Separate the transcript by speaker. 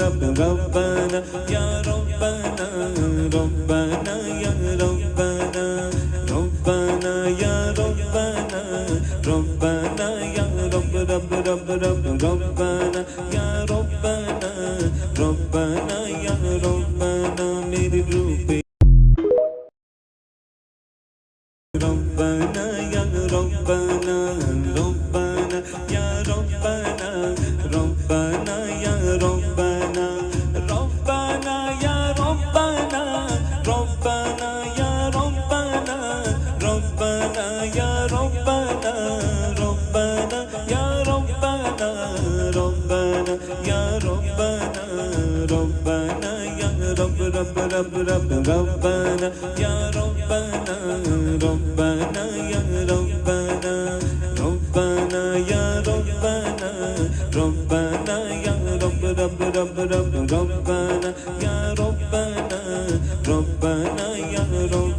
Speaker 1: रब रब्बाना या रब्बाना रब्बाना या रब्बाना रब्बाना या रब्बाना रब्बाना या रब रब रब रब रब्बाना या रब्बाना रब्बाना या रब्बाना मेरे रूपे रब्बाना या रब्बाना रब्बाना या रब्बाना रब्बाना या रब्बाना रब्बाना या रब्बाना रब्बाना या रब्बाना रब्बाना या रब्बाना रब्बाना या रब्बाना रब्बाना या रब्बाना रब्बाना या रब रब रब रब रब्बाना या रब्बाना रब्बाना या रब्बाना रब्बाना या रब्बाना रब्बाना या रब रब रब रब रब्बाना या रब्बाना रब्बाना या रब